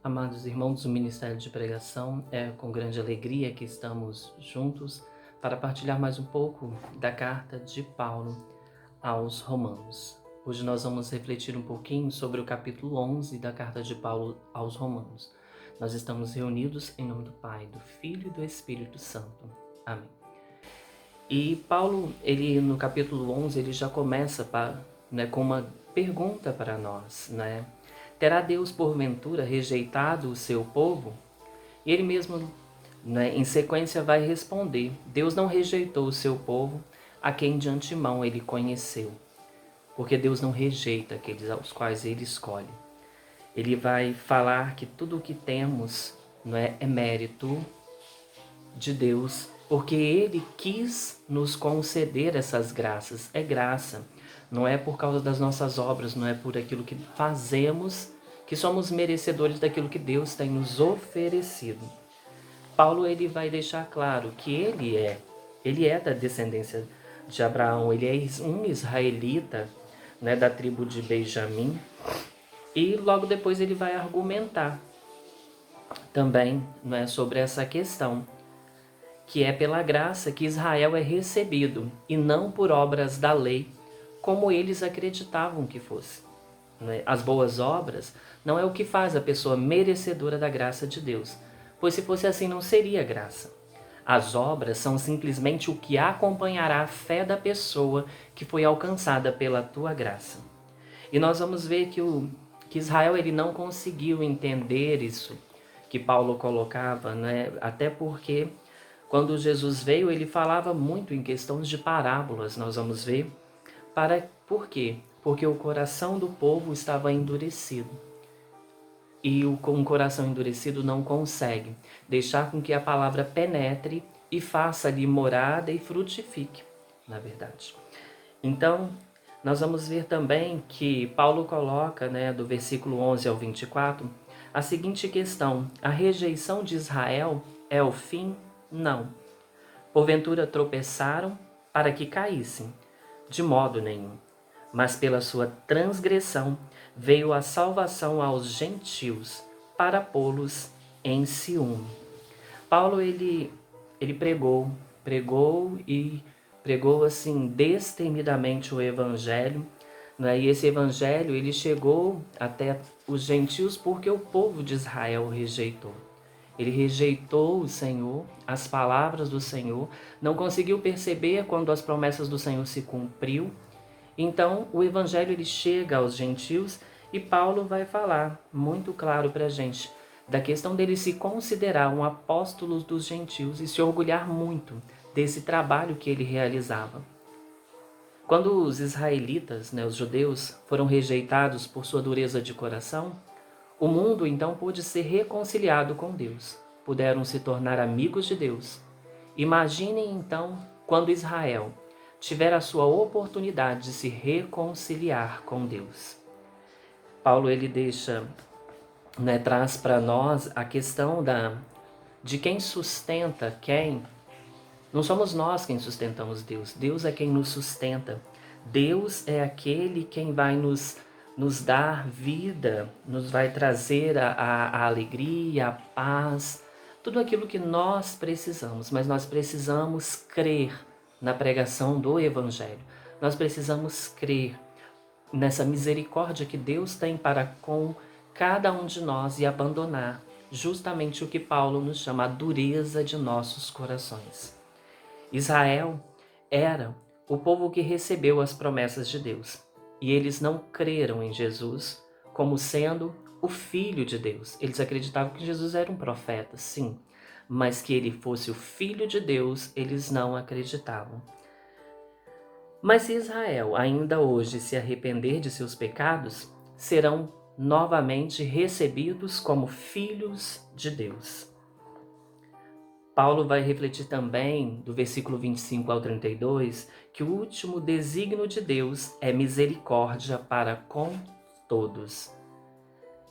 Amados irmãos do Ministério de Pregação, é com grande alegria que estamos juntos para partilhar mais um pouco da carta de Paulo aos Romanos. Hoje nós vamos refletir um pouquinho sobre o capítulo 11 da carta de Paulo aos Romanos. Nós estamos reunidos em nome do Pai, do Filho e do Espírito Santo. Amém. E Paulo, ele no capítulo 11, ele já começa com uma pergunta para nós, né? Terá Deus, porventura, rejeitado o seu povo? E ele mesmo, né, em sequência, vai responder: Deus não rejeitou o seu povo, a quem de antemão ele conheceu. Porque Deus não rejeita aqueles aos quais ele escolhe. Ele vai falar que tudo o que temos, não é mérito de Deus, porque Ele quis nos conceder essas graças. É graça. Não é por causa das nossas obras, não é por aquilo que fazemos que somos merecedores daquilo que Deus tem nos oferecido. Paulo ele vai deixar claro que ele é da descendência de Abraão, ele é um israelita, né, da tribo de Benjamim, e logo depois ele vai argumentar também, né, sobre essa questão, que é pela graça que Israel é recebido, e não por obras da lei, como eles acreditavam que fosse. As boas obras não é o que faz a pessoa merecedora da graça de Deus, pois se fosse assim não seria graça. As obras são simplesmente o que acompanhará a fé da pessoa que foi alcançada pela tua graça. E nós vamos ver que Israel ele não conseguiu entender isso que Paulo colocava, né? Até porque quando Jesus veio, ele falava muito em questões de parábolas, nós vamos ver. Por quê? Porque o coração do povo estava endurecido. E com um coração endurecido não consegue deixar com que a palavra penetre e faça ali morada e frutifique, na verdade. Então, nós vamos ver também que Paulo coloca, né, do versículo 11 ao 24, a seguinte questão: a rejeição de Israel é o fim? Não. Porventura tropeçaram para que caíssem? De modo nenhum. Mas pela sua transgressão veio a salvação aos gentios, para pô-los em ciúme. Paulo ele pregou assim destemidamente o evangelho, né? E esse evangelho ele chegou até os gentios porque o povo de Israel o rejeitou. Ele rejeitou o Senhor, as palavras do Senhor, não conseguiu perceber quando as promessas do Senhor se cumpriu. Então, o evangelho ele chega aos gentios e Paulo vai falar muito claro para a gente da questão dele se considerar um apóstolo dos gentios e se orgulhar muito desse trabalho que ele realizava. Quando os israelitas, né, os judeus, foram rejeitados por sua dureza de coração, o mundo então pôde ser reconciliado com Deus. Puderam se tornar amigos de Deus. Imaginem então quando Israel tiver a sua oportunidade de se reconciliar com Deus. Paulo ele deixa, né, traz para nós a questão de quem sustenta quem. Não somos nós quem sustentamos Deus, Deus é quem nos sustenta. Deus é aquele quem vai nos dar vida, nos vai trazer a alegria, a paz, tudo aquilo que nós precisamos, mas nós precisamos crer na pregação do Evangelho. Nós precisamos crer nessa misericórdia que Deus tem para com cada um de nós e abandonar justamente o que Paulo nos chama a dureza de nossos corações. Israel era o povo que recebeu as promessas de Deus, e eles não creram em Jesus como sendo o Filho de Deus. Eles acreditavam que Jesus era um profeta, sim, mas que ele fosse o Filho de Deus, eles não acreditavam. Mas se Israel ainda hoje se arrepender de seus pecados, serão novamente recebidos como filhos de Deus. Paulo vai refletir também, do versículo 25 ao 32, que o último desígnio de Deus é misericórdia para com todos.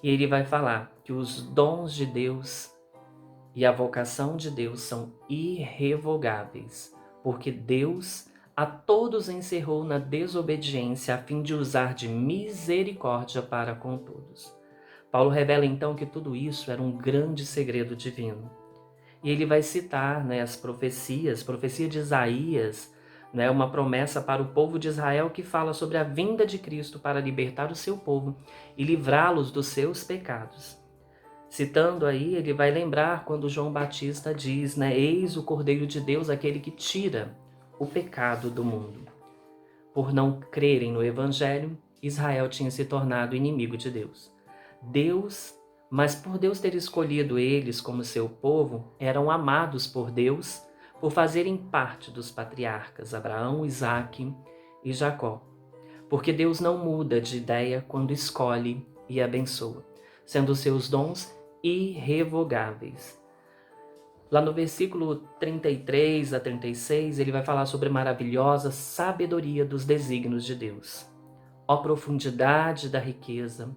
E ele vai falar que os dons de Deus e a vocação de Deus são irrevogáveis, porque Deus a todos encerrou na desobediência a fim de usar de misericórdia para com todos. Paulo revela então que tudo isso era um grande segredo divino. E ele vai citar, as profecias, profecia de Isaías, uma promessa para o povo de Israel que fala sobre a vinda de Cristo para libertar o seu povo e livrá-los dos seus pecados. Citando aí, ele vai lembrar quando João Batista diz, eis o Cordeiro de Deus, aquele que tira o pecado do mundo. Por não crerem no Evangelho, Israel tinha se tornado inimigo de Deus. Mas por Deus ter escolhido eles como seu povo, eram amados por Deus por fazerem parte dos patriarcas Abraão, Isaque e Jacó. Porque Deus não muda de ideia quando escolhe e abençoa, sendo seus dons irrevogáveis. Lá no versículo 33 a 36, ele vai falar sobre a maravilhosa sabedoria dos desígnios de Deus. Ó profundidade da riqueza,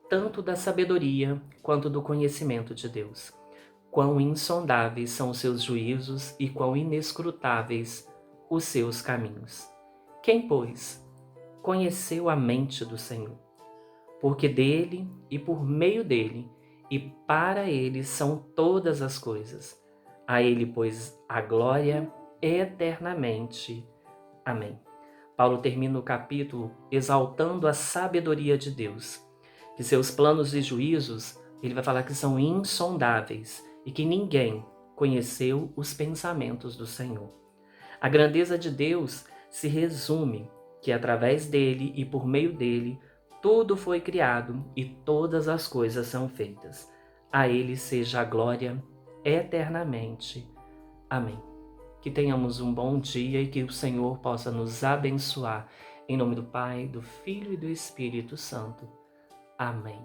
tanto da sabedoria quanto do conhecimento de Deus. Quão insondáveis são os seus juízos e quão inescrutáveis os seus caminhos. Quem, pois, conheceu a mente do Senhor? Porque dele e por meio dele e para ele são todas as coisas. A ele, pois, a glória eternamente. Amém. Paulo termina o capítulo exaltando a sabedoria de Deus, que seus planos e juízos, ele vai falar que são insondáveis e que ninguém conheceu os pensamentos do Senhor. A grandeza de Deus se resume que através dele e por meio dele, tudo foi criado e todas as coisas são feitas. A ele seja a glória eternamente. Amém. Que tenhamos um bom dia e que o Senhor possa nos abençoar. Em nome do Pai, do Filho e do Espírito Santo. Amém.